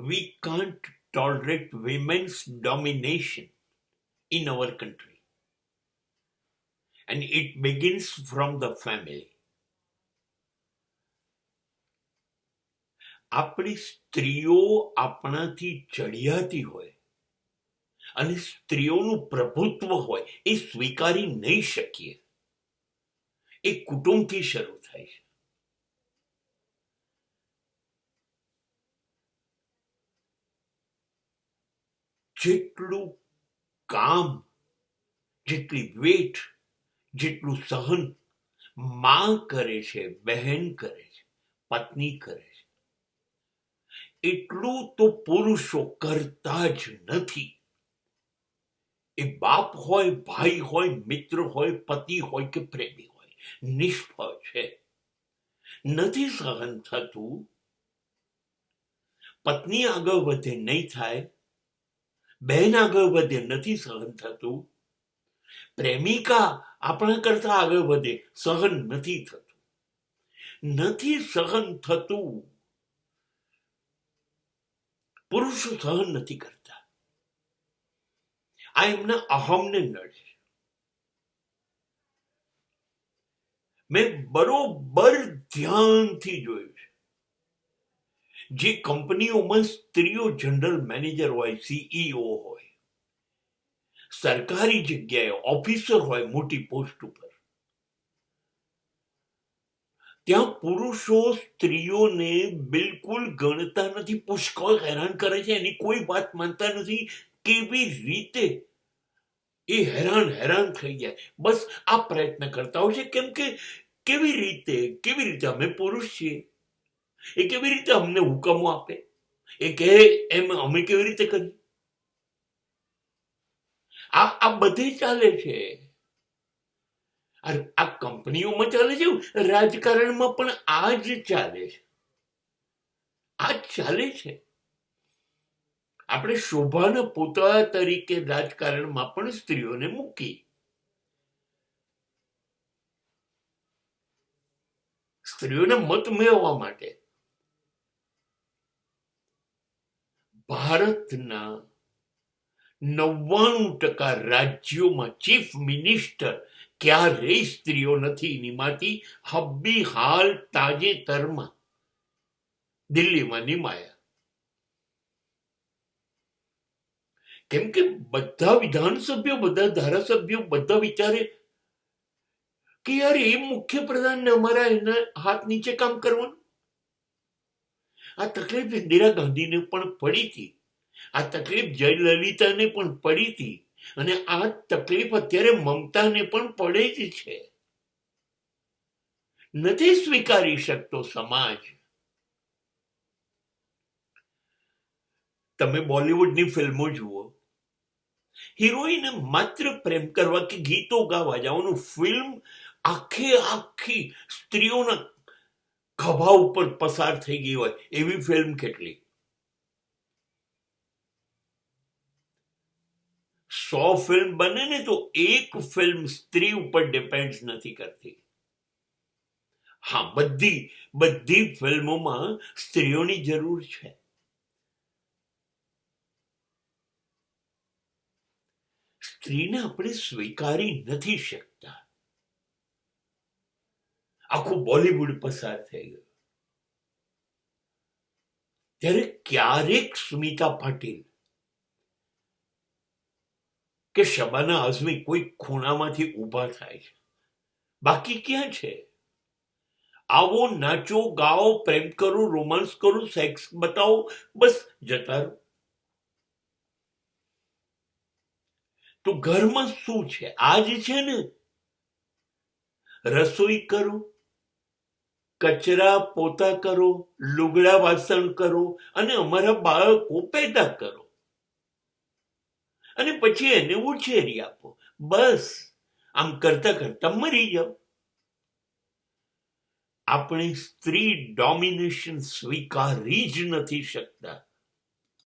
we can't tolerate women's domination in our country. And it begins from the family. આપણી સ્ત્રીઓ આપણાથી ચડિયાતી હોય અને સ્ત્રીઓનું પ્રભુત્વ હોય એ સ્વીકારી નહીં શકીએ. એ કુટુંબથી શરૂ થાય છે. જેટલું કામ, જેટલી વેઠ, જેટલું સહન માં કરે છે, બહેન કરે છે, પત્ની કરે છે, એટલું તો પુરુષો કરતા જ નથી. એ બાપ હોય, ભાઈ હોય, મિત્ર હોય, પતિ હોય કે પ્રેમી હોય, નિષ્ફળ છે. નથી સહન થતું. પત્ની આગળ વધે નહીં થાય, બહેન આગળ વધે નથી સહન થતું, પ્રેમિકા આપણા કરતા આગળ વધે સહન નથી થતું. નથી સહન થતું. પુરુષો સહન નથી કરતા. આ એમના અહમને નડે છે. મેં બરોબર ધ્યાનથી જોયું છે. જે કંપનીઓમાં સ્ત્રીઓ જનરલ મેનેજર હોય, સીઈઓ હોય, સરકારી જગ્યાએ ઓફિસર હોય, મોટી પોસ્ટ ઉપર, ત્યાં પુરુષો સ્ત્રીઓને બિલકુલ ગણતા નથી, પુષ્કળ હેરાન કરે છે, એની કોઈ વાત માનતા નથી. કેવી રીતે એ હેરાન થઈ જાય, બસ આ પ્રયત્ન કરતા હોય છે. કેમ કે કેવી રીતે અમે પુરુષ છીએ, એ કેવી રીતે અમને હુકમો આપે, એ કહે એમ અમે કેવી રીતે કરીએ. આ બધે ચાલે છે. આ કંપનીઓમાં ચાલે છે, રાજકારણમાં પણ આ જ ચાલે છે. આ જ ચાલે છે. આપણે શોભાના પુતળા તરીકે રાજકારણમાં પણ સ્ત્રીઓને મૂકી. સ્ત્રીઓને મત મેળવવા માટે ભારતના 99% રાજ્યોમાં ચીફ મિનિસ્ટર ક્યારેય સ્ત્રીઓ નથી નિમાતી. હબ્બી હાલ તાજેતરમાં દિલ્હીમાં નિમાયા. કેમ કે બધા વિધાનસભ્યો, બધા ધારાસભ્યો બધા વિચારે કે યાર એ મુખ્યપ્રધાનને અમારા એના હાથ નીચે કામ કરવાનું. આ તકલીફ ઇન્દિરા ગાંધીને પણ પડી હતી, આ તકલીફ જયલલિતાને પણ પડી હતી, અને આ તકલીફ અત્યારે મમતાને પણ પડે જ છે. નથી સ્વીકારી શકતો સમાજ. તમે બોલિવૂડની ફિલ્મો જુઓ, હિરોઈને માત્ર પ્રેમ કરવા કે ગીતો ગાવા જવાનું, ફિલ્મ આખી સ્ત્રીઓના ખભા ઉપર પસાર થઈ ગઈ હોય એવી ફિલ્મ કેટલી. 100 ફિલ્મ બને ને તો એક ફિલ્મ સ્ત્રી ઉપર ડિપેન્ડ નથી કરતી. હા, બધી ફિલ્મોમાં સ્ત્રીઓની જરૂર છે. સ્ત્રીને આપણે સ્વીકારી નથી શકતા. આખું બોલિવૂડ પસાર થઈ ગયું. ત્યારે ક્યારેક સ્મિતા પાટીલ કે શબાના આઝમી કોઈ ખૂણામાંથી ઊભા થાય છે. બાકી ક્યાં છે? આવો, નાચો, ગાઓ, પ્રેમ કરો, રોમાન્સ કરો, સેક્સ બતાવો, બસ જતા રહો. તો ઘરમાં શું છે? આ જ છે ને. રસોઈ કરો, કચરા પોતા કરો, લુગડા વાસણ કરો, અને અમારા બાળકો પેદા કરો, અને પછી એને ઉછેરી આપો. બસ આમ કરતા કરતા મરી જાઓ. આપણે સ્ત્રી ડોમિનેશન સ્વીકારી જ નથી શકતા.